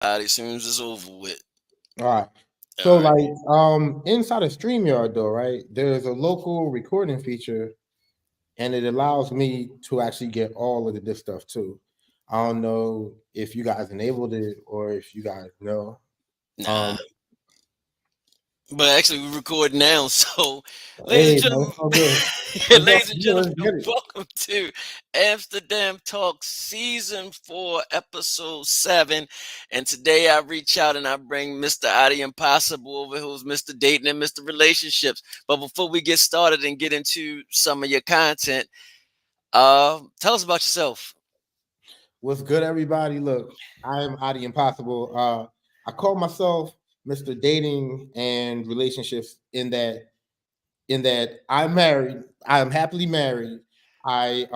As soon as it's over with. All right. So All right. like inside of StreamYard though, right? There's a local recording feature and it allows me to actually get all of this stuff too. I don't know if you guys enabled it or if you guys know. Nah. Um But actually, we record now. So, ladies and hey man, gentlemen, it's all good. yeah, Let's go. ladies and Let's gentlemen, get it. welcome to Amsterdam Talk Season 4, Episode 7. And today I reach out and I bring Mr. Ade Impossible over, who's Mr. Dating and Mr. Relationships. But before we get started and get into some of your content, tell us about yourself. What's good, everybody? Look, I am Ade Impossible. I call myself Mr. Dating and Relationships in that I'm married. I am happily married. I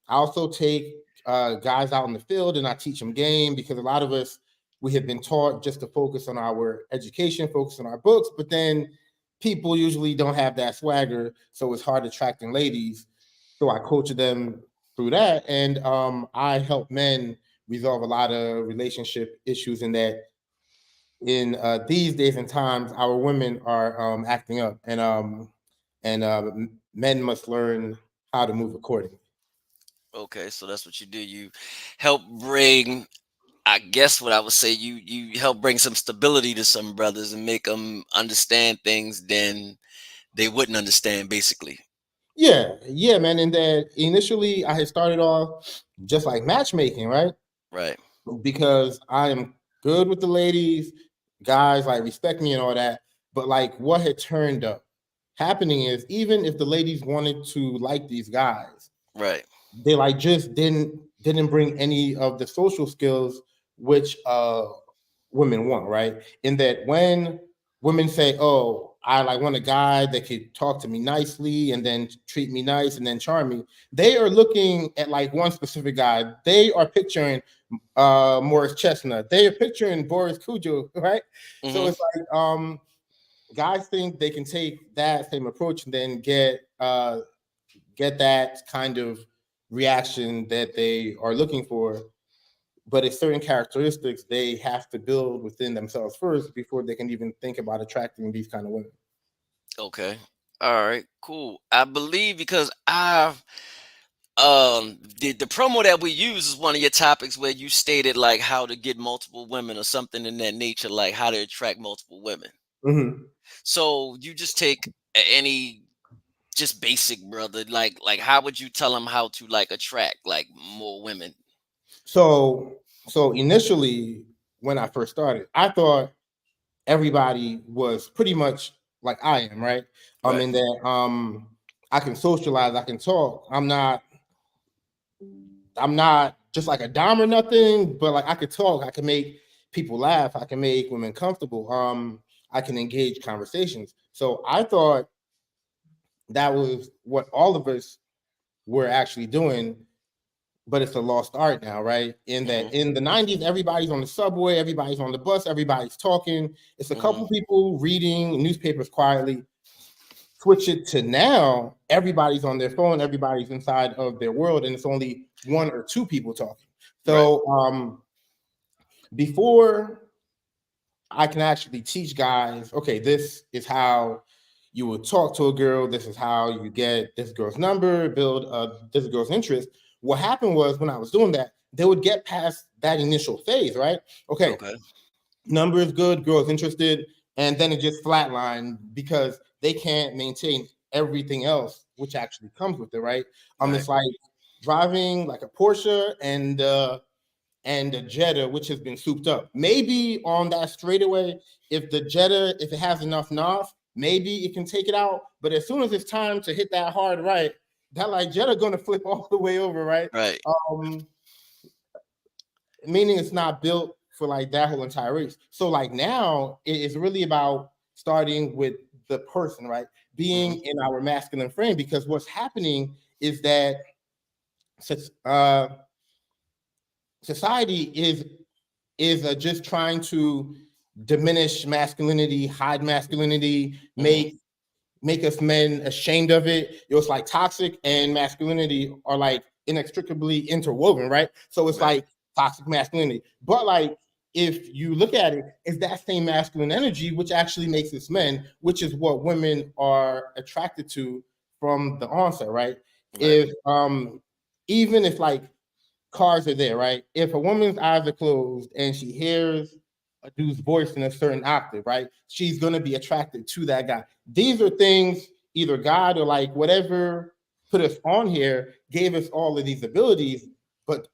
also take guys out in the field and I teach them game because a lot of us we have been taught just to focus on our education, focus on our books, but then people usually don't have that swagger, so it's hard attracting ladies. So I coach them through that, and I help men resolve a lot of relationship issues in that in these days and times, our women are acting up, and men must learn how to move accordingly. Okay, so that's what you do. You help bring, I guess what I would say, you help bring some stability to some brothers and make them understand things then they wouldn't understand, basically. Yeah, yeah, man. And that initially, I had started off just like matchmaking, right? Right. Because I am good with the ladies, guys like respect me and all that. But like, what had turned up happening is even if the ladies wanted to like these guys, Right. they like just didn't bring any of the social skills which women want, right? In that when women say, "Oh, I like want a guy that could talk to me nicely and then treat me nice and then charm me," they are looking at like one specific guy. They are picturing Morris Chestnut. They are picturing Boris Cujo, right? So Hmm. it's like guys think they can take that same approach and then get that kind of reaction that they are looking for. But it's certain characteristics they have to build within themselves first before they can even think about attracting these kind of women. Okay. All right. Cool. I believe because the promo that we use is one of your topics where you stated like how to get multiple women or something in that nature, like how to attract multiple women. Mhm. So you just take any just basic brother, like how would you tell them how to like attract like more women? So initially, when I first started, I thought everybody was pretty much like I am, right? Right. In that I can socialize, I can talk. I'm not just like a dom or nothing, but like I could talk, I can make people laugh, I can make women comfortable. I can engage conversations. So I thought that was what all of us were actually doing, but it's a lost art now, right? In that Hmm. in the 90s, everybody's on the subway, everybody's on the bus, everybody's talking. It's a Hmm. couple people reading newspapers quietly. Switch it to now, everybody's on their phone, everybody's inside of their world, and it's only one or two people talking. Right. So before I can actually teach guys, okay, this is how you would talk to a girl. This is how you get this girl's number, build this girl's interest. What happened was when I was doing that, they would get past that initial phase, right? Okay, Okay. number is good, girl's interested, and then it just flatlined because they can't maintain everything else which actually comes with it, right? Right. It's like driving like a Porsche and the Jetta, which has been souped up. Maybe on that straightaway, if the Jetta, if it has enough knots, maybe it can take it out. But as soon as it's time to hit that hard right, that like Jetta gonna flip all the way over, right? Right. Um, Meaning it's not built for like that whole entire race. So like now it's really about starting with the person, right? Hmm. Being in our masculine frame, because what's happening is that uh, society is just trying to diminish masculinity, hide masculinity, Hmm. make us men ashamed of it. It was like toxic and masculinity are like inextricably interwoven, right? So it's Right. like toxic masculinity, but like if you look at it, is that same masculine energy, which actually makes us men, which is what women are attracted to from the onset, right? Right. If even if like cars are there, right? If a woman's eyes are closed and she hears a dude's voice in a certain octave, right? She's gonna be attracted to that guy. These are things either God or like whatever put us on here gave us all of these abilities, but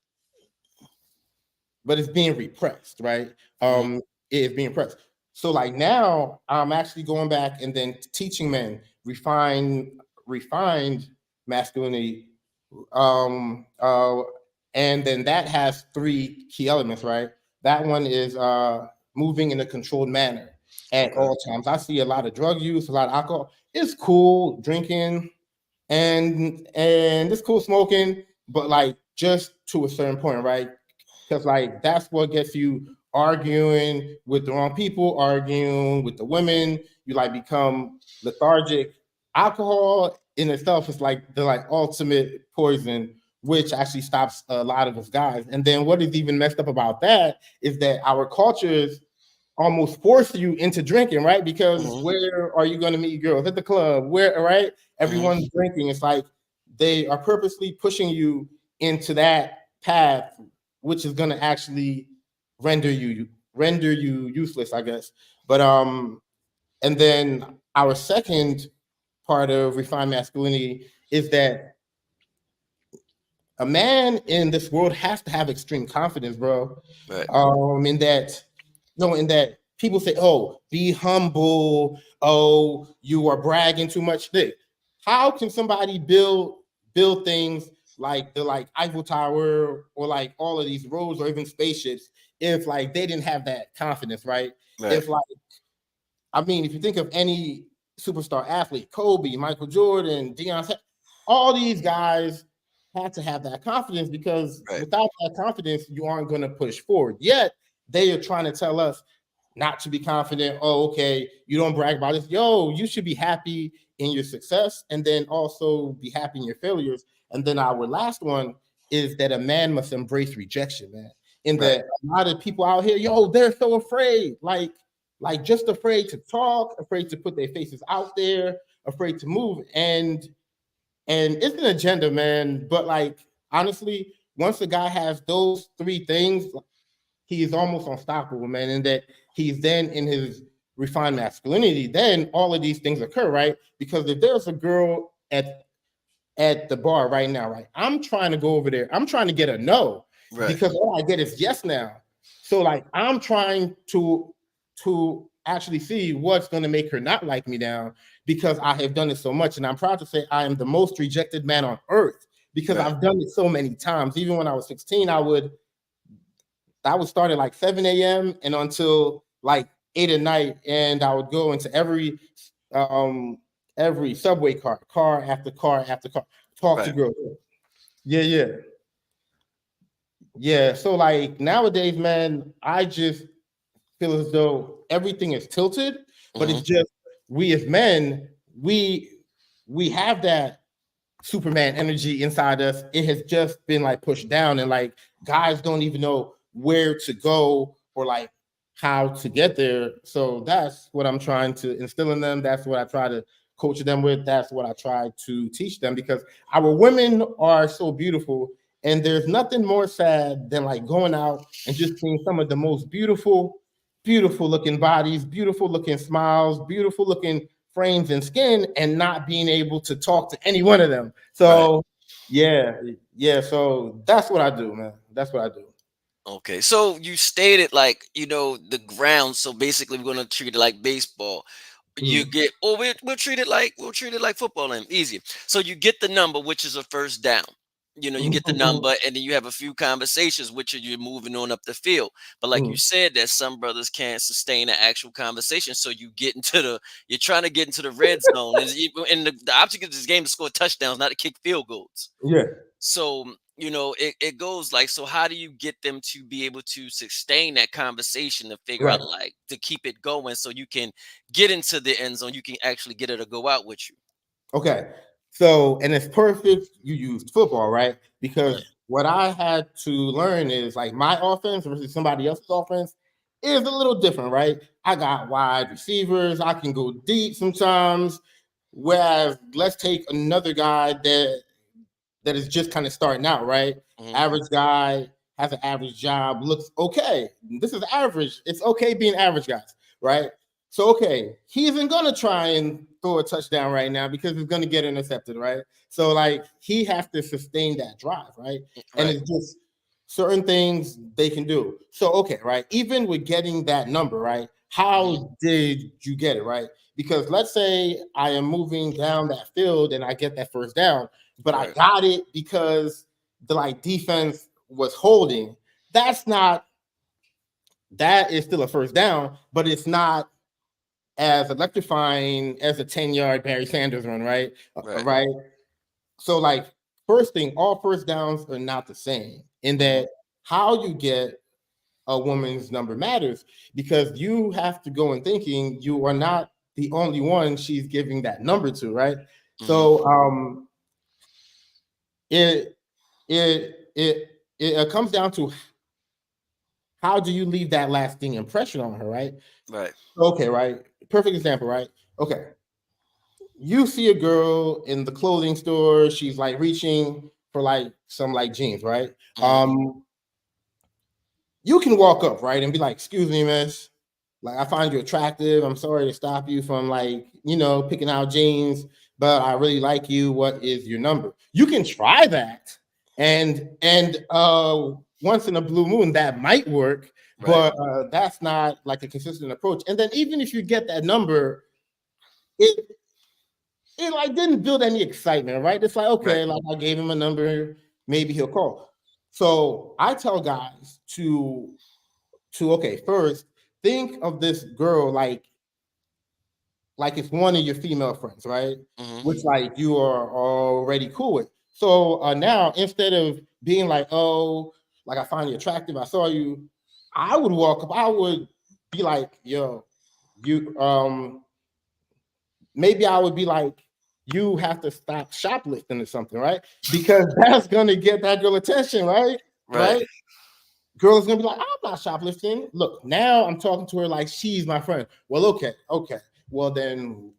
it's being repressed, right? Hmm. It is being repressed. So like now I'm actually going back and then teaching men refined masculinity. Um uh and then that has three key elements, right? That one is moving in a controlled manner at Okay. all times. I see a lot of drug use, a lot of alcohol. It's cool drinking, and it's cool smoking, but like just to a certain point, right? Because like that's what gets you arguing with the wrong people, arguing with the women. You like become lethargic. Alcohol in itself is like the like ultimate poison, which actually stops a lot of us guys. And then what is even messed up about that is that our cultures almost force you into drinking, right? Because Hmm. where are you going to meet girls? At the club, where, right? Hmm. Everyone's drinking. It's like they are purposely pushing you into that path, which is going to actually render you useless, I guess. But and then our second part of refined masculinity is that a man in this world has to have extreme confidence, bro. Right. In that, no, in that people say, "Oh, be humble." Oh, you are bragging too much. Thick. How can somebody build things like the like Eiffel Tower or like all of these roads or even spaceships if like they didn't have that confidence, right? Right. If like I mean, if you think of any superstar athlete, Kobe, Michael Jordan, Deion, all these guys had to have that confidence because Right. without that confidence, you aren't going to push forward. Yet they are trying to tell us not to be confident. Oh, okay, you don't brag about this. Yo, you should be happy in your success and then also be happy in your failures. And then our last one is that a man must embrace rejection, man. In Right. that a lot of people out here, yo, they're so afraid. Like just afraid to talk, afraid to put their faces out there, afraid to move. And it's an agenda, man. But like honestly, once a guy has those three things, he is almost unstoppable, man. And that he's then in his refined masculinity, then all of these things occur, right? Because if there's a girl at the bar right now, right? I'm trying to go over there. I'm trying to get a no Right. because all I get is yes now. So like I'm trying to actually see what's going to make her not like me now because I have done it so much, and I'm proud to say I am the most rejected man on earth because Right. I've done it so many times. Even when I was 16, I would start at like 7 a.m. and until like 8 at night, and I would go into um every subway car after car after car, talk to Right. girls. Yeah, yeah, yeah. So like nowadays, man, I just feel as though everything is tilted, but it's Hmm. just we as men, we we have that Superman energy inside us. It has just been like pushed down, and like guys don't even know where to go or like how to get there. So that's what I'm trying to instill in them. That's what I try to coach them with. That's what I try to teach them because our women are so beautiful. And there's nothing more sad than like going out and just seeing some of the most beautiful looking bodies, beautiful looking smiles, beautiful looking frames and skin, and not being able to talk to any one of them. Right. So yeah, yeah. So that's what I do, man. That's what I do. Okay. So you stated like, the ground. So basically we're gonna treat it like baseball. You Mhm. get or we'll treat it like football and easy. So you get the number, which is a first down. You Mhm, get the mhm, number, and then you have a few conversations, which are you're moving on up the field. But like you mhm. said, that some brothers can't sustain an actual conversation. So you're trying to get into the red zone. And the object of this game is to score touchdowns, not to kick field goals. Yeah, So it goes like, so how do you get them to be able to sustain that conversation to figure out right. like to keep it going so you can get into the end zone, you can actually get it to go out with you. Okay. So, and it's perfect you used football, right? Right. Because what I had to learn is like my offense versus somebody else's offense. is a little different, right? I got wide receivers. I can go deep sometimes. Whereas let's take another guy that is just kind of starting out, right? Mm-hmm. Average guy has an average job, looks okay. This is average. It's okay being average, guys, right? So okay, he isn't gonna try and throw a touchdown right now because it's gonna get intercepted, right? So like he has to sustain that drive, right? And Right. it's just certain things they can do. So okay, right? Even with getting that number, right? Mm-hmm. How did you get it, right? Because let's say I am moving down that field and I get that first down, but I Right. got it because the like defense was holding. That's not that is still a first down, but it's not as electrifying as a 10-yard Barry Sanders run, right? Right. Right. So like first thing, all first downs are not the same in Mm-hmm. that how you get a woman's number matters because you have to go in thinking you are not the only one she's giving that number to, right? Mm-hmm. So it it comes down to how do you leave that lasting impression on her, right? Right. Okay, right. Perfect example, right? Okay. You see a girl in the clothing store, she's like reaching for like some like jeans, right? Mm-hmm. You can walk up, right, and be like, "Excuse me, miss. Like, I find you attractive. I'm sorry to stop you from like, picking out jeans, but I really like you. What is your number?" You can try that, and once in a blue moon that might work, Right. but that's not like a consistent approach. And then even if you get that number, it it like didn't build any excitement, right? It's like, Right. okay, like I gave him a number, maybe he'll call. So I tell guys to okay, first think of this girl like it's one of your female friends, right? Mm-hmm. Which like you are already cool with. So now instead of being like, oh, like I find you attractive, I saw you, I would walk up, I would be like, yo, you maybe I would be like, you have to stop shoplifting or something, right? Because that's gonna get that girl attention, right? Right. Right? Girl is gonna be like, I'm not shoplifting. Look, now I'm talking to her like she's my friend. Well, okay, okay. Well then,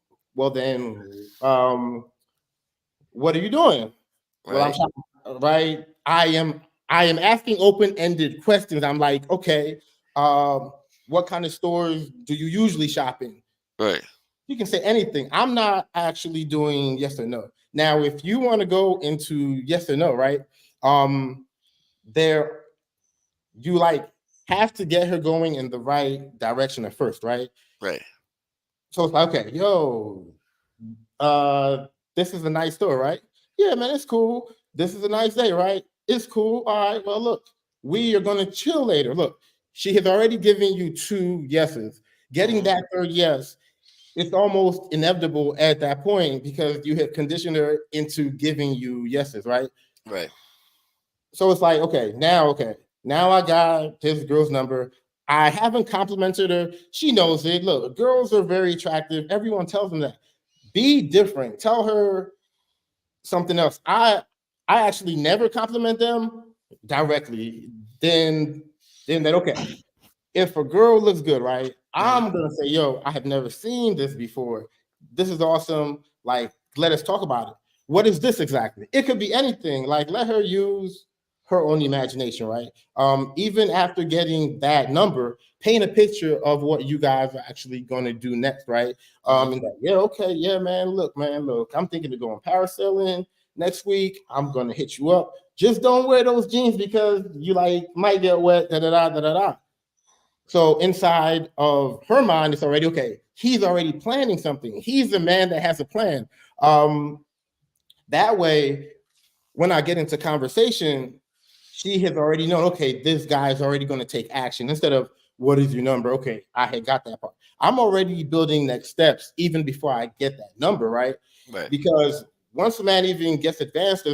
what are you doing? Well, I'm Right. shopping, right? I am asking open-ended questions. I'm like, okay, um, what kind of stores do you usually shop in? Right. You can say anything. I'm not actually doing yes or no. Now, if you want to go into yes or no, right? Um, there you like have to get her going in the right direction at first, right? Right. So it's like, okay, yo, uh, this is a nice store, right? Yeah, man, it's cool. This is a nice day, right? It's cool. All right, well, look, we are gonna chill later. Look, she has already given you two yeses. Getting Mm-hmm. that third yes, it's almost inevitable at that point because you have conditioned her into giving you yeses, right? Right. So it's like, okay, now I got this girl's number. I haven't complimented her. She knows it. Look, girls are very attractive. Everyone tells them that. Be different. Tell her something else. I actually never compliment them directly. Then that okay. If a girl looks good, right? Mm-hmm. I'm gonna say, yo, I have never seen this before. This is awesome. Like, let us talk about it. What is this exactly? It could be anything. Like, let her use her own imagination, right? Even after getting that number, paint a picture of what you guys are actually gonna do next, right? Mm-hmm. And that, yeah, okay, yeah, man, look, I'm thinking of going parasailing next week. I'm gonna hit you up. Just don't wear those jeans because you like might get wet, da da da da da da. So inside of her mind, it's already okay. He's already planning something. He's the man that has a plan. Um, that way, when I get into conversation, she has already known, okay, this guy is already going to take action instead of what is your number? Okay, I had got that part. I'm already building next steps even before I get that number, right? Right. Because once a man even gets advanced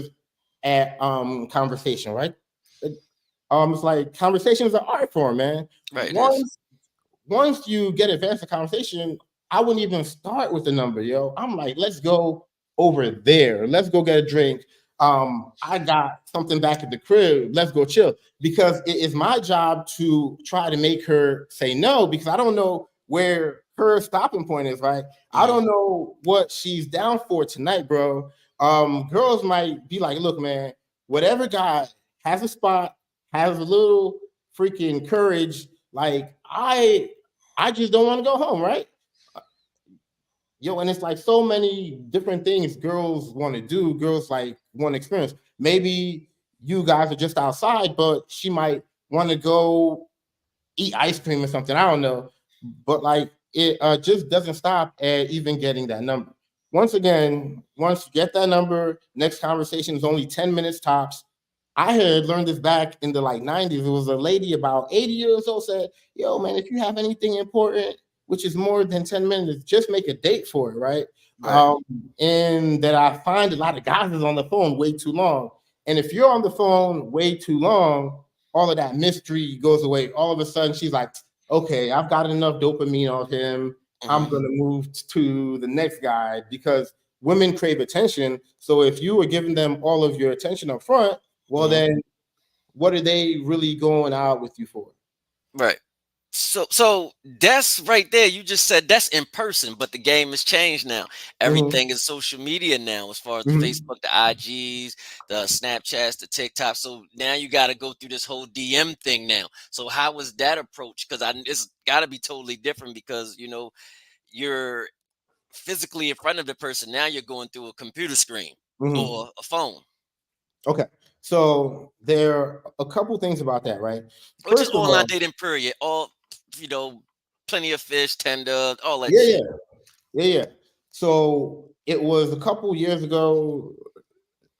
at conversation, right? It's like conversation is an art form, man. Right. It is. Once you get advanced in conversation, I wouldn't even start with the number, yo. I'm like, let's go over there. Let's go get a drink. I got something back at the crib. Let's go chill. Because it is my job to try to make her say no, because I don't know where her stopping point is, right? I Mm-hmm. don't know what she's down for tonight, bro. Girls might be like, look, man, whatever guy has a spot, has a little freaking courage, like I just don't want to go home, right? Yo, and it's like so many different things girls want to do, girls like want to experience. Maybe you guys are just outside, but she might want to go eat ice cream or something. I don't know. But like it just doesn't stop at even getting that number. Once again, once you get that number, next conversation is only 10 minutes tops. I had learned this back in the like 90s. It was a lady about 80 years old said, yo, man, if you have anything important, which is more than 10 minutes, just make a date for it, right? Right. Um, and that I find a lot of guys is on the phone way too long. And if you're on the phone way too long, all of that mystery goes away. All of a sudden, she's like, okay, I've got enough dopamine on him. I'm Mm-hmm. going to move to the next guy because women crave attention. So if you were giving them all of your attention up front, well, Mm-hmm. then what are they really going out with you for? Right. So that's right there. You just said that's in person, but the game has changed now. Mm-hmm, Everything is social media now, as far as the mm-hmm, Facebook, the IGs, the Snapchats, the TikTok. So now you got to go through this whole DM thing now. So how was that approach? Because it's got to be totally different because you're physically in front of the person. Now you're going through a computer screen mm-hmm. or a phone, Okay. So there are a couple things about that, right? or just First of online all, dating. Period. All you know, plenty of fish, tender, all that yeah, yeah, shit. yeah, yeah. So it was a couple years ago.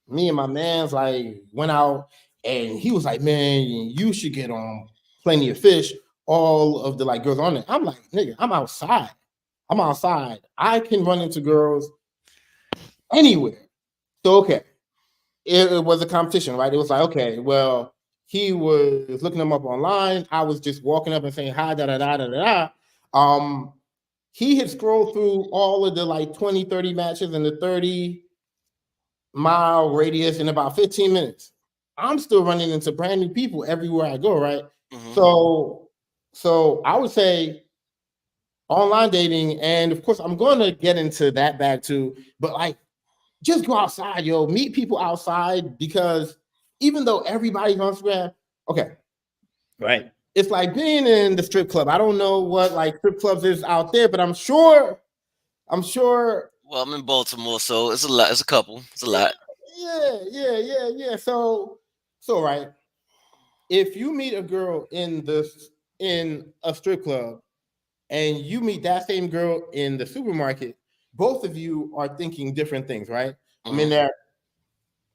Me and my man's like went out, and he was like, "Man, you should get on Plenty of Fish." All of the like girls on it. I'm like, "Nigga, I'm outside. I'm outside. I can run into girls anywhere." So okay, it was a competition, right? It was like, okay, well, he was looking them up online. I was just walking up and saying hi, da da da da da. Um, he had scrolled through all of the like 20, 30 matches in the 30-mile radius in about 15 minutes. I'm still running into brand new people everywhere I go, right? Hmm. So, so I would say online dating, and of course, I'm going to get into that bag too. But like, just go outside, yo. Meet people outside because even though everybody's on Instagram, okay, right? It's like being in the strip club. I don't know what like strip clubs is out there, but I'm sure. Well, I'm in Baltimore, so it's a lot. It's a couple. It's a lot. Yeah. So right, if you meet a girl in a strip club and you meet that same girl in the supermarket, both of you are thinking different things, right? I mean, Hmm. there.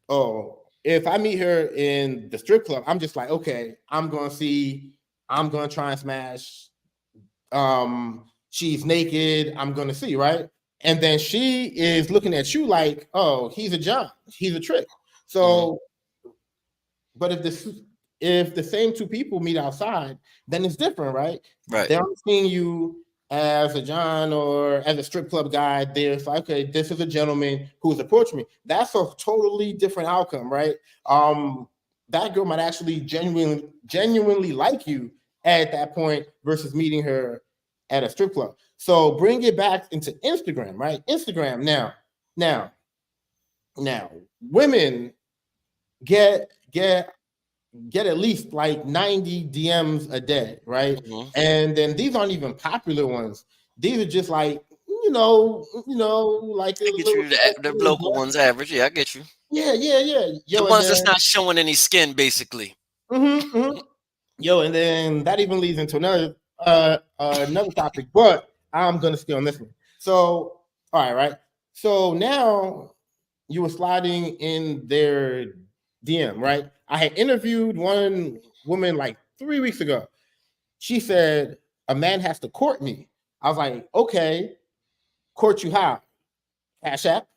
Oh, if I meet her in the strip club, I'm just like, okay, I'm gonna try and smash. She's naked, I'm gonna see, right? And then she is looking at you like, oh, he's a John, he's a trick. Hmm. So but if the same two people meet outside, then it's different, right? Right. They're not seeing you as a John or as a strip club guy. They're like, okay, this is a gentleman who's approached me. That's a totally different outcome, right? That girl might actually genuinely like you at that point versus meeting her at a strip club. So bring it back into Instagram, right? Instagram now, now, women get at least like 90 DMs a day, right? Hmm. And then these aren't even popular ones. These are just like, like a I get little you. The sexy, local ones, average. Yeah, I get you. yeah. The Yo, and ones then that's not showing any skin, basically. mhm. Yo, and then that even leads into another topic, but I'm gonna stay on this one. So, all right. So now you were sliding in their DM, right? I had interviewed one woman like 3 weeks ago. She said a man has to court me. I was like, okay, court you how? Cash App,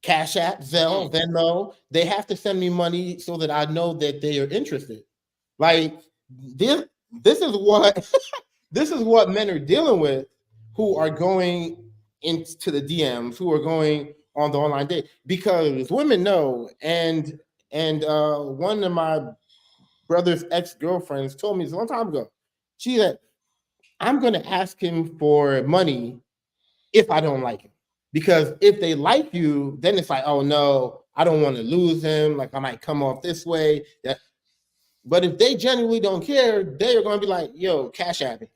Cash App, Mm. Zelle, Venmo. They have to send me money so that I know that they are interested. Like this, this is what this is what men are dealing with who are going into the DMs, who are going on the online date because women know. And one of my brother's ex-girlfriends told me this a long time ago. She said, I'm gonna ask him for money if I don't like him. Because if they like you, then it's like, oh no, I don't want to lose him. Like I might come off this way. Yeah. But if they genuinely don't care, they are going to be like, yo, cash at me,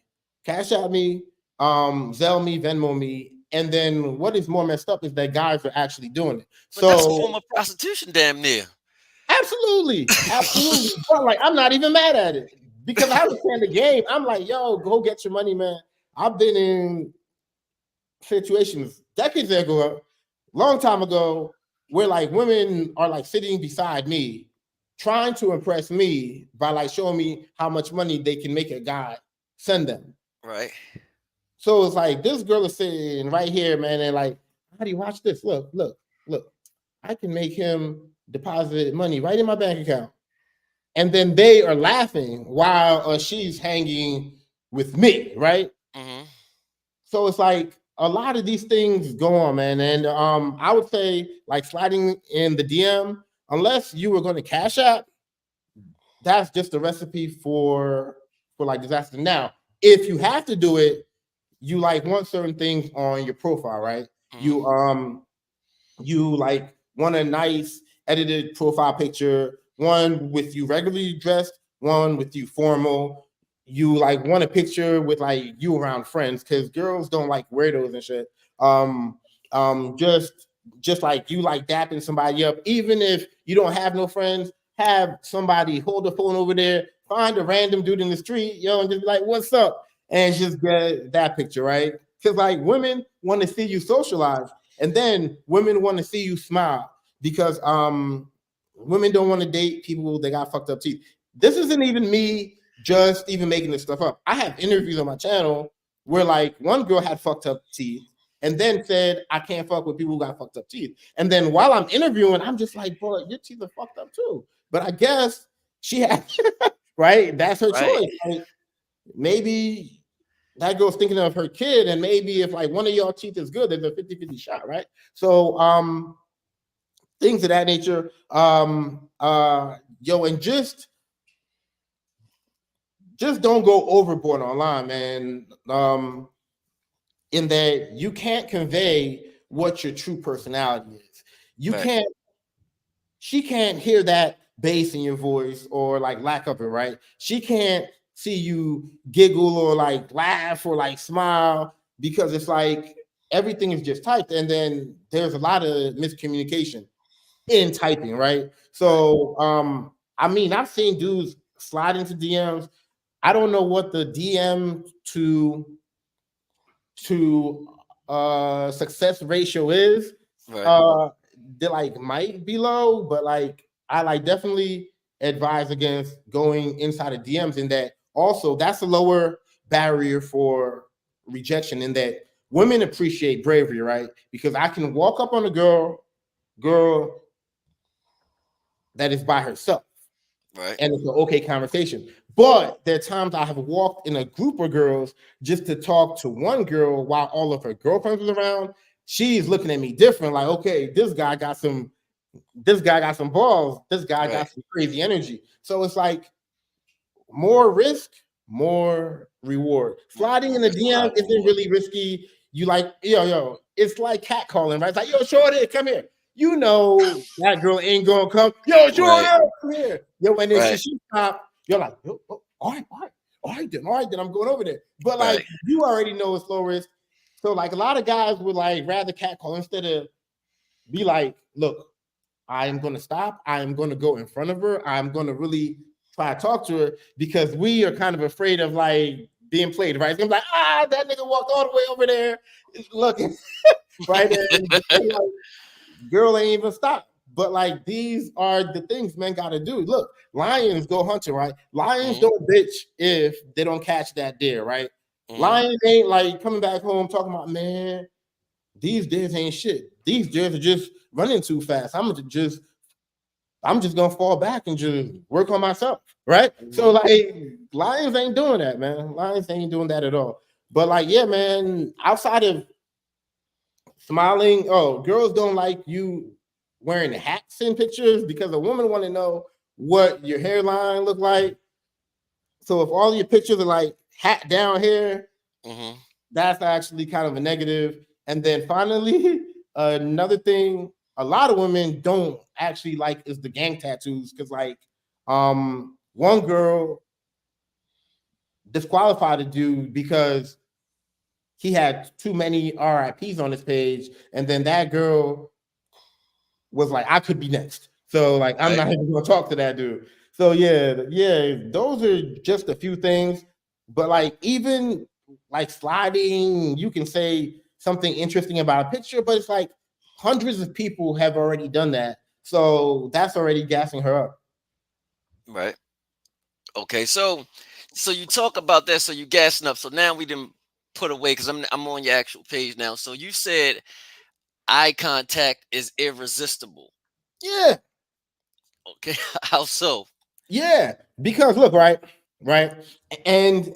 Zelle me, Venmo me. And then what is more messed up is that guys are actually doing it. But that's a So form of prostitution, damn near. absolutely, absolutely. But like, I'm not even mad at it because I understand the game. I'm like, yo, go get your money, man. I've been in situations decades ago, long time ago, where like women are like sitting beside me, trying to impress me by like showing me how much money they can make a guy send them. Right. So it's like this girl is sitting right here, man, and like, how do you watch this? Look, look, look. I can make him deposit money right in my bank account. And then they are laughing while she's hanging with me, right? Mm-hmm. So it's like a lot of these things go on, man. And I would say like sliding in the DM, unless you were going to cash out, that's just a recipe for like disaster. Now, if you have to do it, you like want certain things on your profile, right? Mm-hmm. You like want a nice edited profile picture, one with you regularly dressed, one with you formal. You like want a picture with like you around friends because girls don't like weirdos and shit. Um, just like you like dapping somebody up, even if you don't have no friends, have somebody hold the phone over there, find a random dude in the street, yo, and just be like, "What's up?" and just get that picture, right? Because like women want to see you socialize. And then women want to see you smile because women don't want to date people that got fucked up teeth. This isn't even me just even making this stuff up. I have interviews on my channel where like one girl had fucked up teeth and then said, I can't fuck with people who got fucked up teeth. And then while I'm interviewing, I'm just like, bro, your teeth are fucked up too. But I guess she had, right? That's her Right. choice. Like, maybe that girl's thinking of her kid, and maybe if like one of y'all teeth is good, there's a 50-50 shot, right? So things of that nature. Yo, and just don't go overboard online, man. In that you can't convey what your true personality is. You Right. can't, she can't hear that bass in your voice or like lack of it, right? She can't see you giggle or like laugh or like smile because it's like everything is just typed. And then there's a lot of miscommunication in typing, right? Right. So I mean, I've seen dudes slide into DMs. I don't know what the DM to success ratio is. Right. Uh they like might be low, but like I like definitely advise against going inside of DMs in that also that's a lower barrier for rejection in that women appreciate bravery, right? Because I can walk up on a girl that is by herself Right. and it's an okay conversation. But there are times I have walked in a group of girls just to talk to one girl while all of her girlfriends was around. She's looking at me different, like, okay, this guy got some balls, this guy Right. got some crazy energy. So it's like more risk, more reward. Sliding in the Risk DM life isn't reward. really risky. You like, yo, it's like catcalling, right? It's like, yo, Shorty, come here. You know that girl ain't gonna come. Yo, Shorty, Right. come here. Yo, and then Right. she stop. You're like, yo, oh, all right, then I'm going over there. But like, Right. you already know it's low risk. So like, a lot of guys would like rather catcall instead of be like, look, I am going to stop. I am going to go in front of her. I'm going to really try to talk to her because we are kind of afraid of like being played, right? It's gonna be like, that nigga walked all the way over there looking, right? And like, girl ain't even stop. But like these are the things men gotta do. Look, lions go hunting, right? Lions Mm-hmm. don't bitch if they don't catch that deer, right? Mm-hmm. Lions ain't like coming back home talking about, man, these deers ain't shit. These deers are just running too fast. I'm just gonna fall back and just work on myself, right? So Mm-hmm. like Lions ain't doing that, man. Lions ain't doing that at all. But like, yeah, man, outside of smiling. Oh, girls don't like you wearing hats in pictures because a woman want to know what your hairline look like. So if all your pictures are like hat down here, Mm-hmm. that's actually kind of a negative. And then finally, another thing a lot of women don't actually like is the gang tattoos because like one girl disqualified a dude because he had too many RIPs on his page, and then that girl was like, I could be next. So like I'm Right. not even gonna talk to that dude. So yeah, those are just a few things. But like even like sliding, you can say something interesting about a picture, but it's like hundreds of people have already done that. So that's already gassing her up. Right. Okay. So you talk about that. So you gassing up. So now we didn't put away because I'm on your actual page now. So you said eye contact is irresistible. Yeah, Okay. How so? yeah. Because look, right, and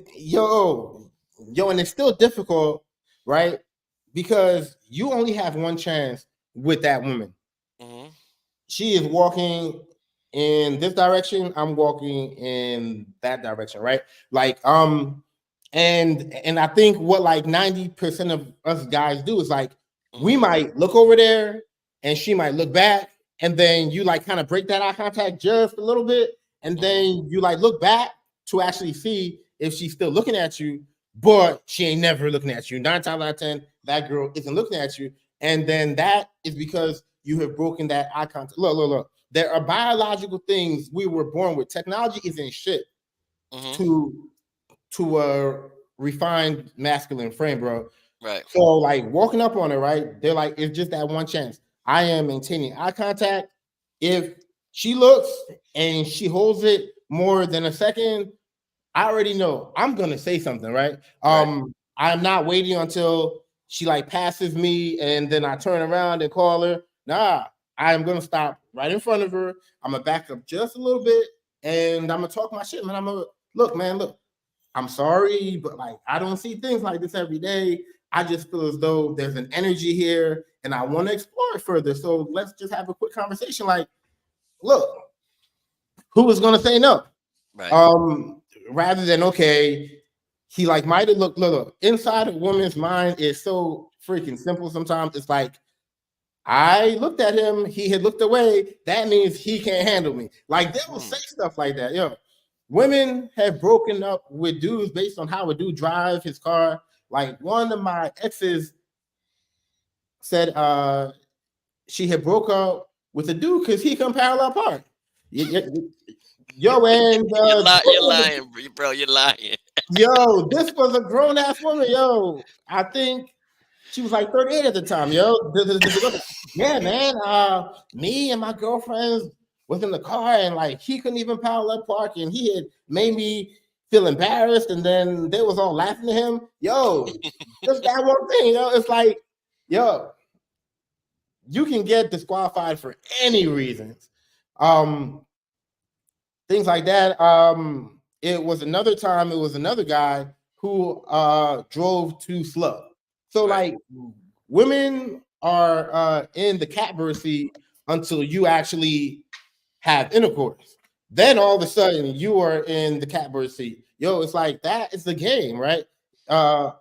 and it's still difficult, right? Because you only have one chance with that woman. Mm-hmm. She is walking in this direction, I'm walking in that direction, right? Like and I think what like 90% of us guys do is like we Mm-hmm. might look over there and she might look back, and then you like kind of break that eye contact just a little bit, and Mm-hmm. then you like look back to actually see if she's still looking at you, but she ain't never looking at you. 9 times out of 10 that girl isn't looking at you, and then that is because you have broken that eye contact. Look. There are biological things we were born with. Technology isn't shit Mm-hmm. to a refined masculine frame, bro. Right. So like walking up on her, right? They're like, it's just that one chance. I am maintaining eye contact. If she looks and she holds it more than a second, I already know I'm gonna say something, right? Right. I'm not waiting until she like passes me and then I turn around and call her. Nah, I am gonna stop right in front of her. I'm gonna back up just a little bit and I'm gonna talk my shit, man. I'm gonna look, man, look. I'm sorry, but like I don't see things like this every day. I just feel as though there's an energy here and I want to explore it further. So let's just have a quick conversation. Like, look, who is gonna say no? Right. Um, Rather than okay, he like might have look, inside a woman's mind is so freaking simple sometimes. It's like I looked at him, he had looked away. That means he can't handle me. Like they will say Mm. stuff like that. Women have broken up with dudes based on how a dude drive his car. Like one of my exes said she had broke up with a dude because he couldn't parallel park. Yo, and You're lying, bro. You're lying. yo, this was a grown ass woman. Yo, I think she was like 38 at the time. Yo, yeah, man. Me and my girlfriends was in the car, and like he couldn't even parallel park, and he had made me feel embarrassed, and then they was all laughing at him. Yo, just that one thing. It's like, yo, you can get disqualified for any reasons. Um, Things like that. It was another time, it was another guy who drove too slow. So Right. like women are in the catbird seat until you actually have intercourse. Then all of a sudden you are in the catbird seat. Yo, it's like that is the game, right? Uh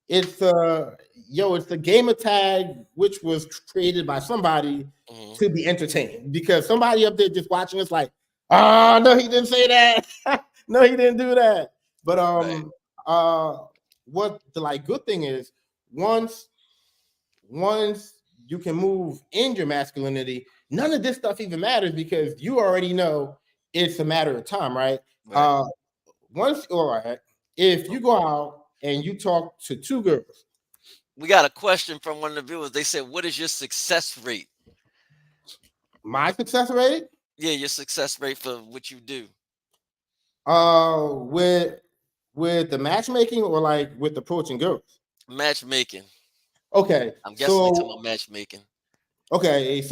it's it's the game of tag, which was created by somebody Mm-hmm. to be entertained because somebody up there just watching us like, oh no, he didn't say that. No, he didn't do that. But Right. uh what the like good thing is once you can move in your masculinity, none of this stuff even matters because you already know it's a matter of time, right? Right. Uh Once all right, if you go out and you talk to two girls. We got a question from one of the viewers. They said, "What is your success rate?" My success rate, Yeah, your success rate for what you do. with the matchmaking or like with approaching girls. Matchmaking. Okay, I'm guessing they talking about so matchmaking.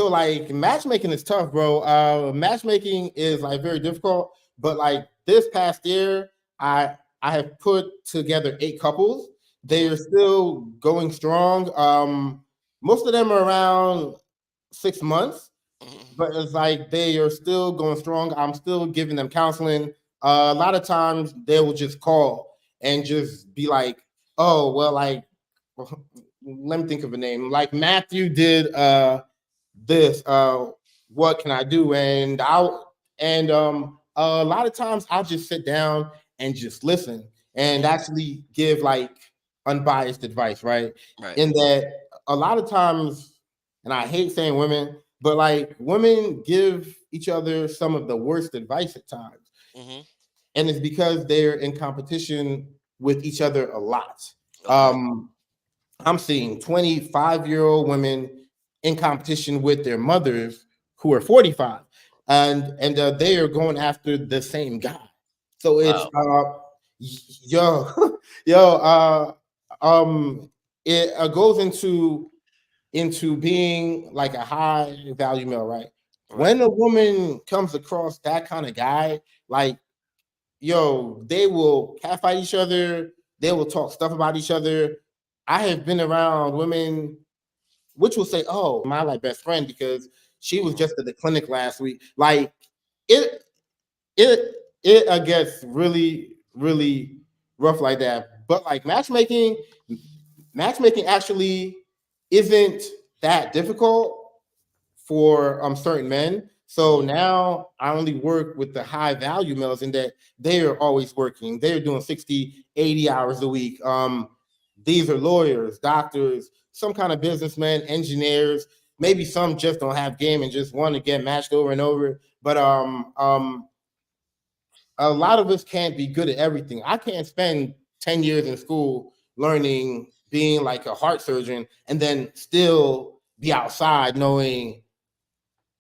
like matchmaking is tough, bro. Matchmaking is like very difficult, but like this past year, I have put together 8 couples. They Mm-hmm. are still going strong. most of them are around 6 months, Hmm. but it's like they are still going strong. I'm still giving them counseling. A lot of times they will just call and just be like, "Oh, well, like, let me think of a name. Like Matthew did this. What can I do?" And a lot of times I'll just sit down and just listen and Hmm. actually give like unbiased advice, right? Right. In that a lot of times, and I hate saying women, but like women give each other some of the worst advice at times. Hmm. And it's because they're in competition with each other a lot. Okay. Um, I'm seeing 25-year-old women in competition with their mothers who are 45, and they are going after the same guy. So it's Wow. yo yo it goes into being like a high value male, right? Right. When a woman comes across that kind of guy, like, yo, they will catfight each other. They will talk stuff about each other. I have been around women which will say, "Oh, my like best friend because she was Hmm. just at the clinic last week." Like it, it gets really rough like that. But like matchmaking actually isn't that difficult for certain men. So Hmm. now I only work with the high value males in that they are always working. They're doing 60, 80 hours a week. These are lawyers, doctors, some kind of businessmen, engineers. Maybe some just don't have game and just want to get matched over and over. But a lot of us can't be good at everything. I can't spend 10 years in school learning being like a heart surgeon and then still be outside knowing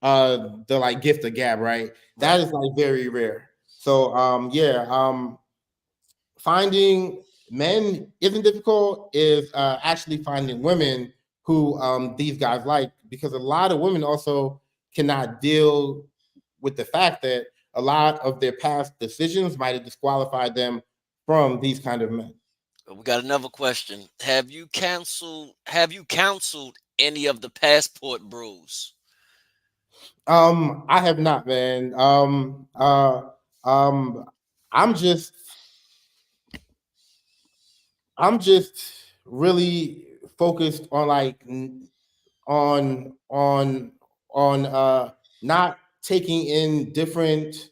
the like gift of gab, right? That Right. is like very rare. So yeah, finding men isn't difficult, is actually finding women who these guys like, because a lot of women also cannot deal with the fact that a lot of their past decisions might have disqualified them from these kind of men. We got another question. Have you counseled any of the passport bros? I have not, man. Um I'm just I'm just really focused on like on not taking in different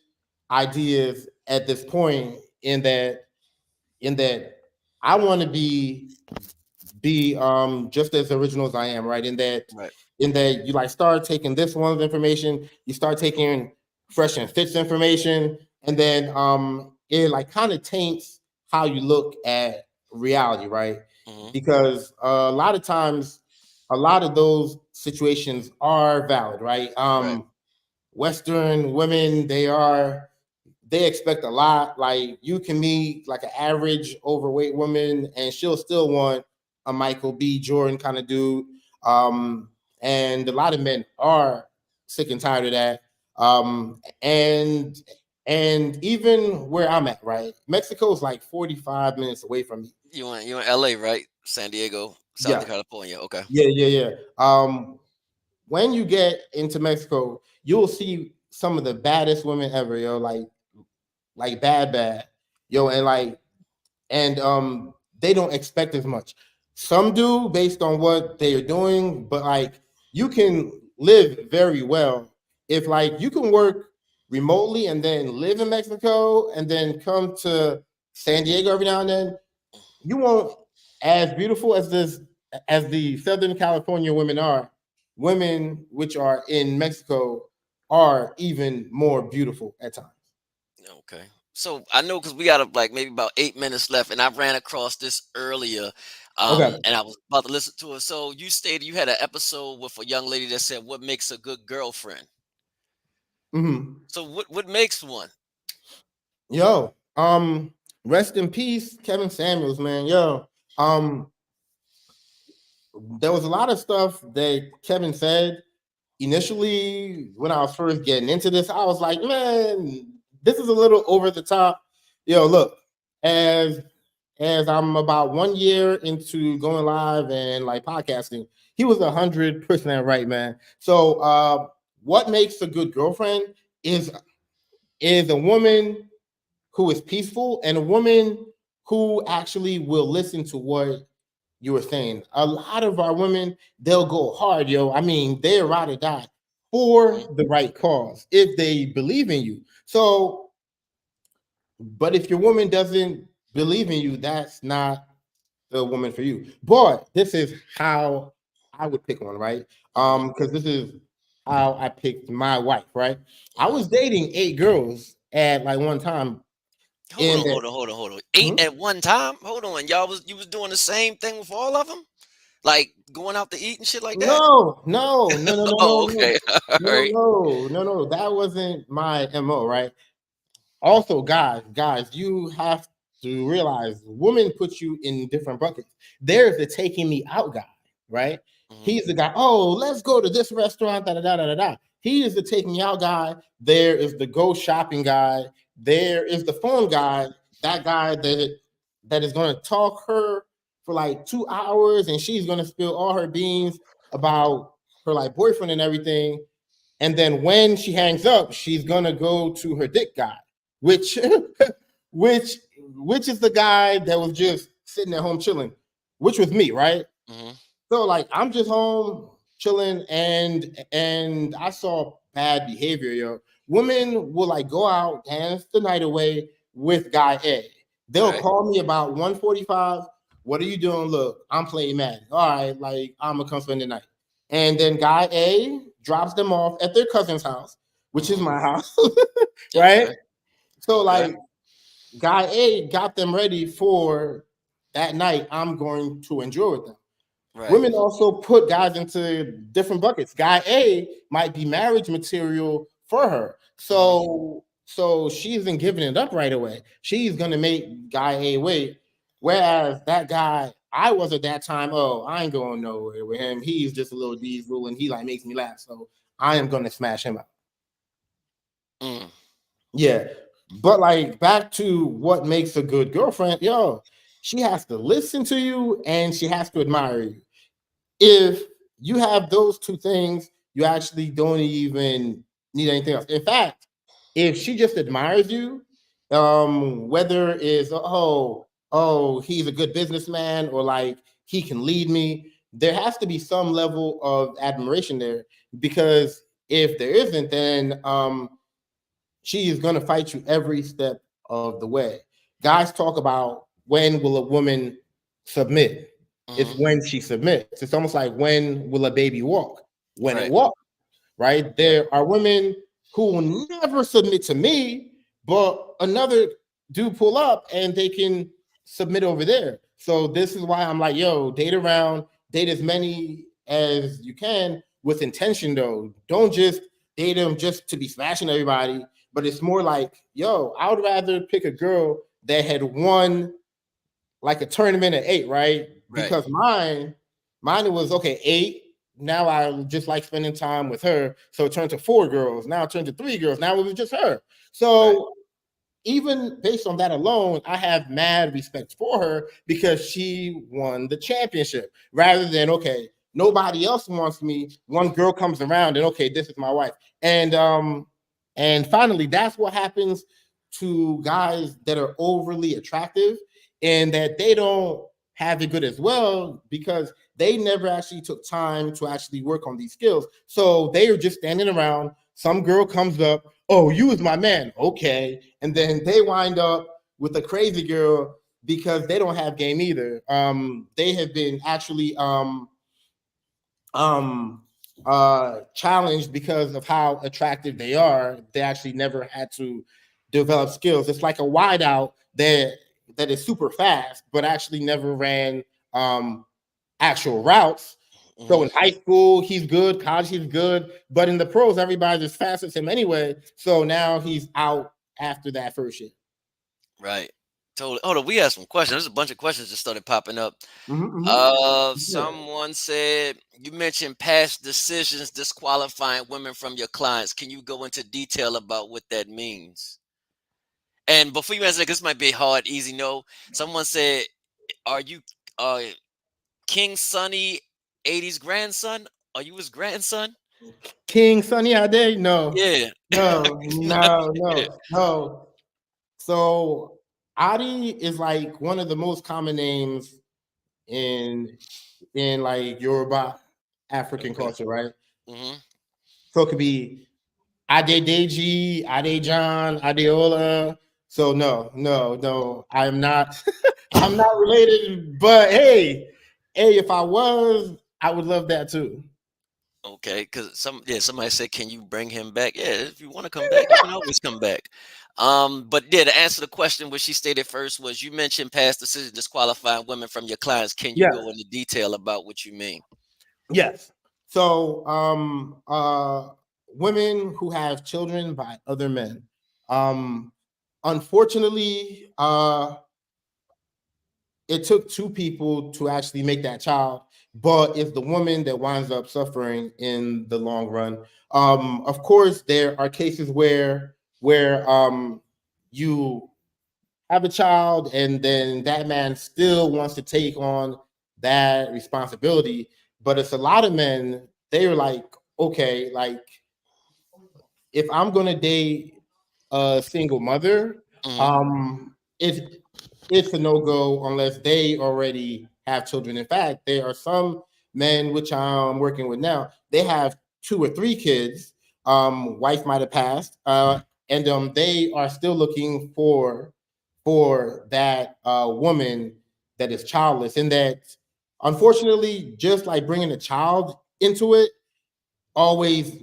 ideas at this point, in that I want to be just as original as I am, right? Right. In that you like start taking this one's information, you start taking fresh and fits information, and then it like kind of taints how you look at reality, right? Hmm. Because a lot of times, a lot of those situations are valid, right? Right. Western women, they expect a lot. Like you can meet like an average overweight woman, and she'll still want a Michael B. Jordan kind of dude. Um, and a lot of men are sick and tired of that. And even where I'm at, right? Mexico is like 45 minutes away from me. You in LA, right? San Diego, Southern Yeah, California. Okay. yeah. When you get into Mexico, you'll see some of the baddest women ever, yo. Like bad, yo, and they don't expect as much. Some do based on what they are doing, but like you can live very well if like you can work remotely and then live in Mexico and then come to San Diego every now and then. You won't as beautiful as the Southern California women are. Women which are in Mexico are even more beautiful at times. Okay. So I know because we got like maybe about 8 minutes left, and I ran across this earlier, Okay. and I was about to listen to it. So you stated you had an episode with a young lady that said, "What makes a good girlfriend?" Hmm. So what makes one? Yo, rest in peace, Kevin Samuels, man. Yo, um, there was a lot of stuff that Kevin said initially when I was first getting into this. I was like, man, this is a little over the top. Yo, look, as as I'm about 1 year into going live and like podcasting, he was 100% right, man. So, what makes a good girlfriend is is a woman who is peaceful and a woman who actually will listen to what you were saying. A lot of our women, they'll go hard, yo. I mean, they're ride or die Mhm. for the right cause if they believe in you. So, but if your woman doesn't believe in you, that's not the woman for you. But this is how I would pick one, right? Mhm. Because this is how I picked my wife, right? I Mhm. was dating 8 girls at like one time, Hold and on, that hold on, hold on, hold on. 8 hmm? at one time? Hold on. You was doing the same thing with all of them? Like going out to eat and shit like that? No, no, no, no, no, no, Oh, no, okay. All no, right. no, no, no. That wasn't my MO, right? Also, guys, you have to realize women put you in different buckets. There's the taking me out guy, right? Mhm. He's the guy, oh, let's go to this restaurant, da da da da da da. He is the take me out guy. There is the go shopping guy. There is the phone guy, that guy that is gonna talk her for like 2 hours and she's gonna spill all her beans about her like boyfriend and everything. And then when she hangs up, she's gonna go to her dick guy, which which which is the guy that was just sitting at home chilling, which was me, right? Mhm. So like I'm just home chilling and I saw bad behavior, yo. Women will like go out, dance the night away with guy A. They'll Right. call me about 1:45. What are you doing? Look, I'm playing Madden. All right, like I'm gonna come spend the night. And then guy A drops them off at their cousin's house, which is Mhm. my house, right? Okay. So Okay. like guy A got them ready for that night I'm going to enjoy with them. Right. Women also put guys into different buckets. Guy A might be marriage material for her. Mhm. So she isn't giving it up right away. She's gonna make guy A wait. Whereas that guy, I was at that time, oh, I ain't going nowhere with him. He's just a little diesel and he like makes me laugh. So I am gonna smash him out. Mm. Yeah. But like back to what makes a good girlfriend, yo, she has to listen to you and she has to admire you. If you have those two things, you actually don't even need anything else. In fact, if she just admires you, whether it's oh he's a good businessman or like he can lead me, there has to be some level of admiration there because if there isn't, then she is going to fight you every step of the way. Guys talk about when will a woman submit? It's Mhm. when she submits. It's almost like when will a baby walk? When it Right. walks, right? Right. There are women who will never submit to me, but another dude pull up and they can submit over there. So this is why I'm like, yo, date around, date as many as you can with intention though. Don't just date them just to be smashing everybody, but it's more like, yo, I would rather pick a girl that had won like a tournament at 8, right? Right. Because mine was okay, 8. Now I just like spending time with her. So it turned to 4 girls. Now it turned to 3 girls. Now it was just her. Right. So even based on that alone, I have mad respect for her because she won the championship rather than okay, nobody else wants me. One girl comes around and okay, this is my wife. And finally, that's what happens to guys that are overly attractive and that they don't have it good as well because they never actually took time to actually work on these skills. So they are just standing around. Some girl comes up, oh, you is my man. Okay. And then they wind up with a crazy girl because they don't have game either. They have been actually um challenged because of how attractive they are. They actually never had to develop skills. It's like a wideout that is super fast, but actually never ran actual routes. So Mhm. in high school, he's good, college, he's good, but in the pros, everybody's as fast as him anyway. So now he's out after that first year. Right. Totally. Hold on. We have some questions. There's a bunch of questions that started popping up. Mm-hmm. Yeah. Someone said you mentioned past decisions disqualifying women from your clients. Can you go into detail about what that means? And before you answer that, this might be hard, easy no. Someone said, "Are you uh King Sonny 80's grandson? Are you his grandson?" King Sunny Ade? No, Yeah. no, no, no, no. So Adi is like one of the most common names in like Yoruba African Okay. culture, right? Hmm. So it could be Adedeji, Adejan, Adeola. So no, no, no, I'm not. I'm not related. But hey, hey, if I was, I would love that too. Okay, because somebody said, "Can you bring him back?" Yeah, if you want to come back, you can always come back. But yeah, to answer the question, what she stated first was, you mentioned past decision disqualifying women from your clients. Can you Yes, go into detail about what you mean? yes. So, women who have children by other men. Um, Unfortunately, it took two people to actually make that child, but it's the woman that winds up suffering in the long run. Of course, there are cases where you have a child and then that man still wants to take on that responsibility, but it's a lot of men, they're like, okay, like if I'm gonna date a single mother, Hmm. it's a no go unless they already have children. In fact, there are some men which I'm working with now. They have two or three kids. Wife might have passed, and they are still looking for that woman that is childless. And that, unfortunately, just like bringing a child into it, always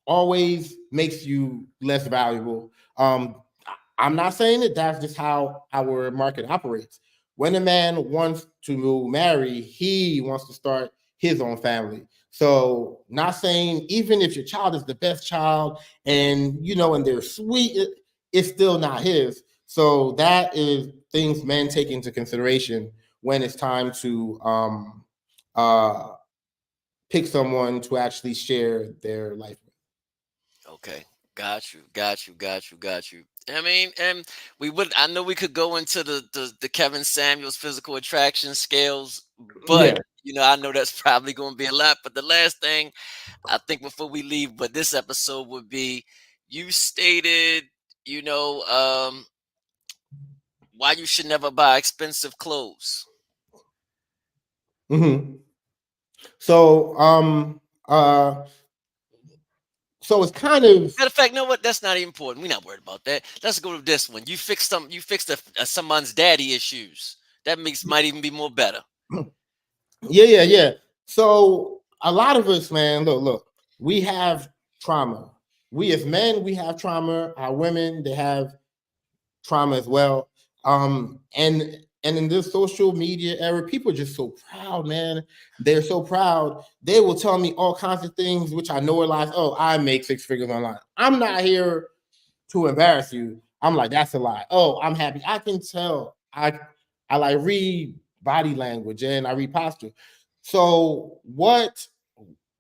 always makes you less valuable. I'm not saying that that's just how our market operates. When a man wants to marry, he wants to start his own family. So, not saying even if your child is the best child and and they're sweet, it's still not his. So that is things men take into consideration when it's time to uh, pick someone to actually share their life with. Okay, got you, got you, got you, got you. I mean, and we would. I know we could go into the Kevin Samuels physical attraction scales, but Yeah. I know that's probably going to be a lot. But the last thing I think before we leave, but this episode would be, you stated, you know, why you should never buy expensive clothes. Hmm. So so it's kind of Matter of fact, you know what? That's not even important. We're not worried about that. Let's go to this one. You fixed someone's daddy issues. That makes might even be more better. yeah, yeah, yeah. So a lot of us, man, look, we have trauma. We as men, we have trauma. Our women, they have trauma as well. And in this social media era, people are just so proud, man. They're so proud. They will tell me all kinds of things, which I know are lies. Oh, I make six figures online. I'm not here to embarrass you. I'm like, that's a lie. Oh, I'm happy. I can tell. I like read body language and I read posture. So what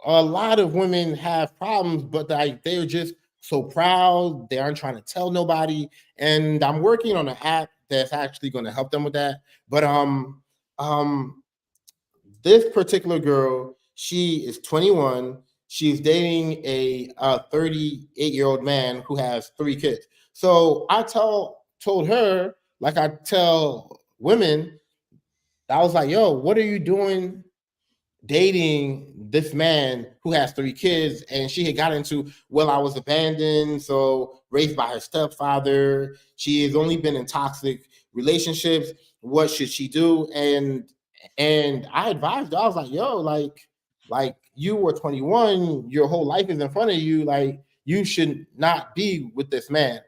a lot of women have problems, but they're just so proud. They aren't trying to tell nobody. And I'm working on an app that's actually going to help them with that. But um this particular girl, she is 21. She's dating a 38-year-old man who has three kids. So I told her, like I tell women, I was like, yo, what are you doing dating this man who has three kids? And she had got into, well, I was abandoned, so raised by her stepfather. She has only been in toxic relationships. What should she do? And I advised her, I was like, yo, like you were 21, your whole life is in front of you, like you should not be with this man.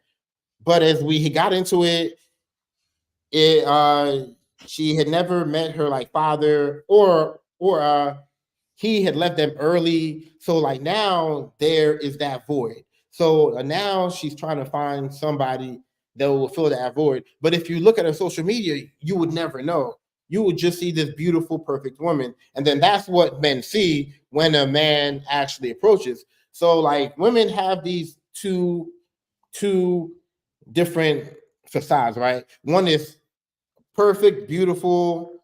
But as we got into it, it she had never met her like father, or he had left them early. So like now there is that void. So now she's trying to find somebody that will fill that void. But if you look at her social media, you would never know. You would just see this beautiful, perfect woman. And then that's what men see when a man actually approaches. So like women have these two different facades, right? One is perfect, beautiful,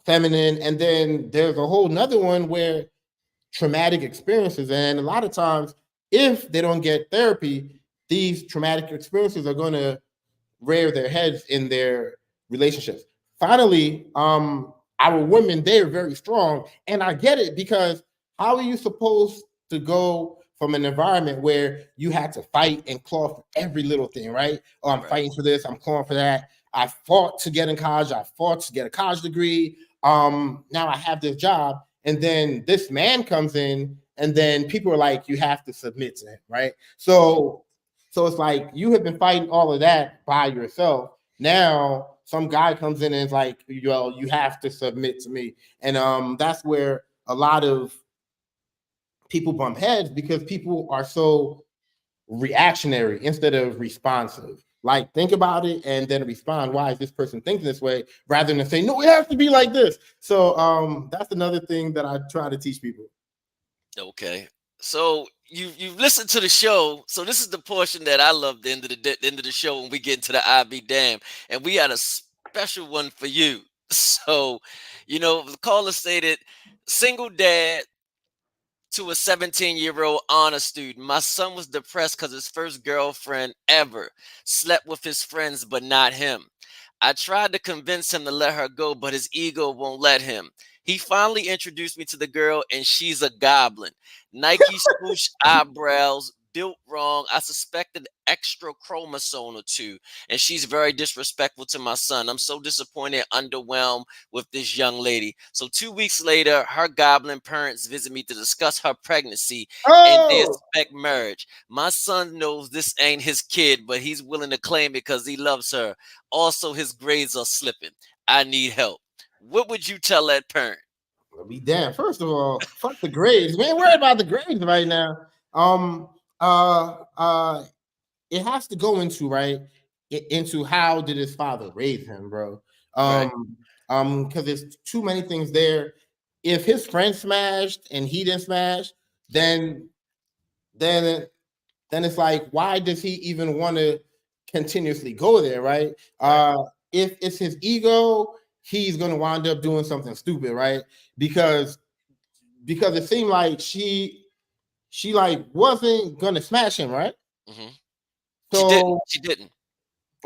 feminine, and then there's a whole nother one where traumatic experiences. And a lot of times, if they don't get therapy, these traumatic experiences are going to rear their heads in their relationships. Finally, our women, they're very strong. And I get it, because how are you supposed to go from an environment where you had to fight and claw for every little thing, right? Oh, I'm Right. fighting for this, I'm clawing for that. I fought to get in college, I fought to get a college degree. Now I have this job. And then this man comes in, and then people are like, you have to submit to him, right? Mhm. So it's like you have been fighting all of that by yourself. Now some guy comes in and is like, yo, you have to submit to me. And that's where a lot of people bump heads, because people are so reactionary instead of responsive. Like, think about it and then respond. Why is this person thinking this way? Rather than say, no, it has to be like this. So that's another thing that I try to teach people. Okay. So you've listened to the show. So this is the portion that I love. The end of the show when we get into the IB Dam, and we had a special one for you. So, the caller stated, single dad to a 17-year-old honor student. My son was depressed because his first girlfriend ever slept with his friends, but not him. I tried to convince him to let her go, but his ego won't let him. He finally introduced me to the girl, and she's a goblin. Nike swoosh eyebrows, built wrong. I suspected extra chromosome or two, and she's very disrespectful to my son. I'm so disappointed, underwhelmed with this young lady. So 2 weeks later, her goblin parents visit me to discuss her pregnancy, and they Oh, expect marriage. My son knows this ain't his kid, but he's willing to claim it because he loves her. Also, his grades are slipping. I need help. What would you tell that parent? be damn. First of all, fuck the grades. We ain't worried about the grades right now. Um, uh, uh, it has to go into right into how did his father raise him, bro? Right. Because there's too many things there. If his friend smashed and he didn't smash, then then then it's like, why does he even want to continuously go there, right? Right. If it's his ego, he's gonna wind up doing something stupid, right? Because because it seemed like she like wasn't gonna smash him, right? hmm She didn't. So She didn't.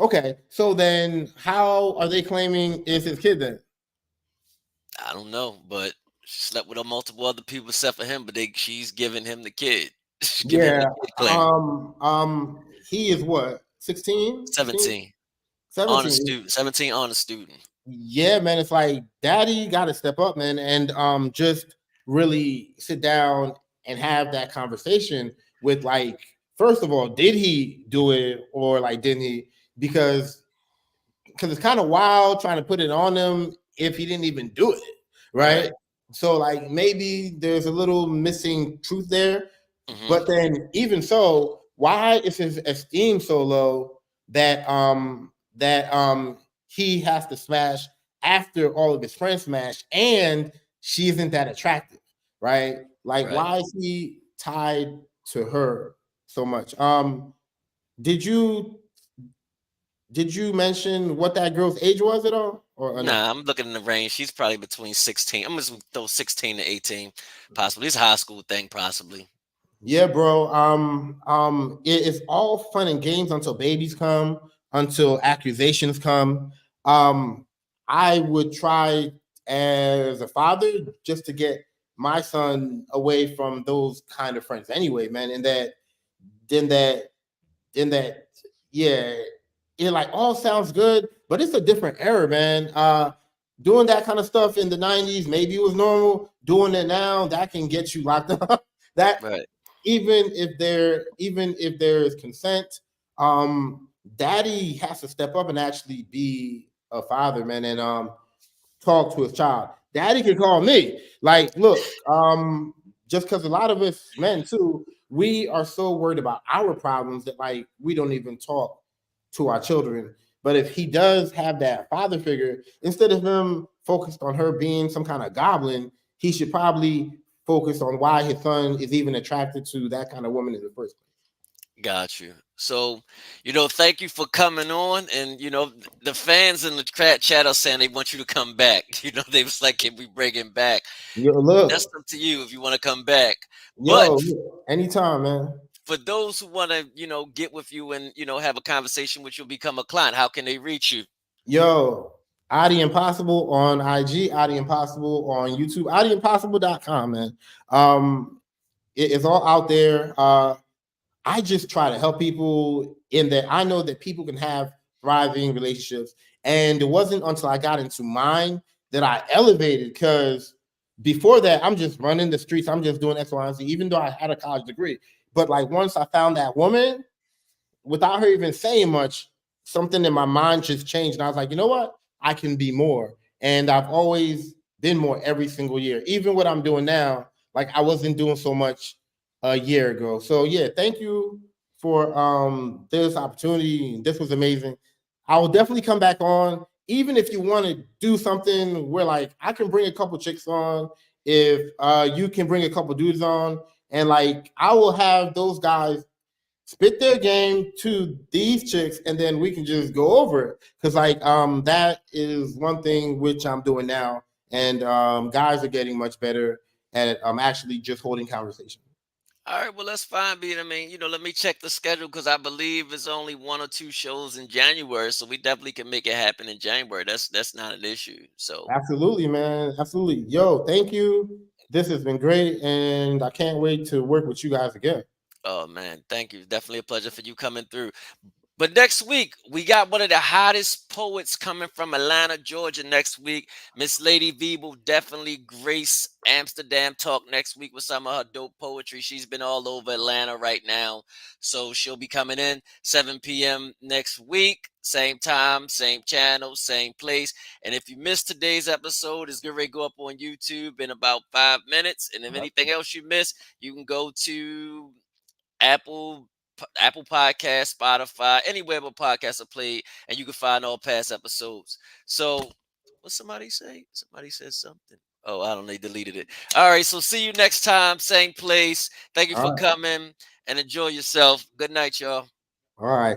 okay, so then how are they claiming is his kid then? I don't know, but she slept with multiple other people except for him. But she's giving him the kid. She's giving him the Yeah. kid claim. He is what, 16, 16, 17. Honest 17. student. 17 honest student. Yeah, man. It's like daddy gotta step up, man, and just really sit down and have that conversation with, like, first of all, did he do it or like didn't he? Because it's kind of wild trying to put it on him if he didn't even do it, Right. right? So like maybe there's a little missing truth there, hmm but then even so, why is his esteem so low that he has to smash after all of his friends smash, and she isn't that attractive, right? Like, Right. why is he tied to her so much? Did you mention what that girl's age was at all, or no? Nah, I'm looking in the range. She's probably between 16. I'm just gonna throw 16 to 18, possibly. It's a high school thing, possibly. Yeah, bro. It is all fun and games until babies come, until accusations come. Um, I would try as a father just to get my son away from those kind of friends anyway, man. And then that, then that, yeah, it like all sounds good, but it's a different era, man. Doing that kind of stuff in the 90s, maybe it was normal. Doing it now, that can get you locked up. That Right. even if there is consent, daddy has to step up and actually be a father, man, and talk to his child. Daddy can call me. Like, look, just because a lot of us men too, we are so worried about our problems that like we don't even talk to our children. But if he does have that father figure, instead of him focused on her being some kind of goblin, he should probably focus on why his son is even attracted to that kind of woman in the first place. Got you. So, thank you for coming on. And, the fans in the chat are saying they want you to come back. They was like, can we bring him back? Yo, That's look, up to you if you want to come back. But yo, anytime, man. for those who want to, get with you and, have a conversation with you, become a client, how can they reach you? Yo, Ade Impossible on IG, Ade Impossible on YouTube, AdeImpossible.com, man. It's all out there. I just try to help people in that I know that people can have thriving relationships. And it wasn't until I got into mine that I elevated because before that, I'm just running the streets. I'm just doing X, Y, and Z, even though I had a college degree. But like once I found that woman, without her even saying much, something in my mind just changed. And I was like, you know what? I can be more. And I've always been more every single year. Even what I'm doing now, like I wasn't doing so much a year ago. So yeah, thank you for this opportunity. This was amazing. I will definitely come back on. Even if you want to do something where like I can bring a couple chicks on, if you can bring a couple dudes on, and like I will have those guys spit their game to these chicks and then we can just go over it because like that is one thing which I'm doing now, and guys are getting much better at actually just holding conversation. All right, well, that's fine, Beat. I mean, let me check the schedule because I believe it's only one or two shows in January, so we definitely can make it happen in January. That's not an issue. So, Absolutely, man, absolutely. Yo, thank you. This has been great and I can't wait to work with you guys again. oh man, thank you. Definitely a pleasure for you coming through. But next week, we got one of the hottest poets coming from Atlanta, Georgia next week. Miss Lady V will definitely grace Amsterdam Talk next week with some of her dope poetry. She's been all over Atlanta right now. So she'll be coming in 7 p.m. next week. Same time, same channel, same place. And if you missed today's episode, it's going to go up on YouTube in about 5 minutes. And if anything else you missed, you can go to Apple Apple Podcast, Spotify, anywhere but podcasts are played, and you can find all past episodes. So, what somebody say? Somebody said something. Oh, I don't know. They deleted it. All right. So, see you next time, same place. Thank you All for right, coming and enjoy yourself. Good night, y'all. all right.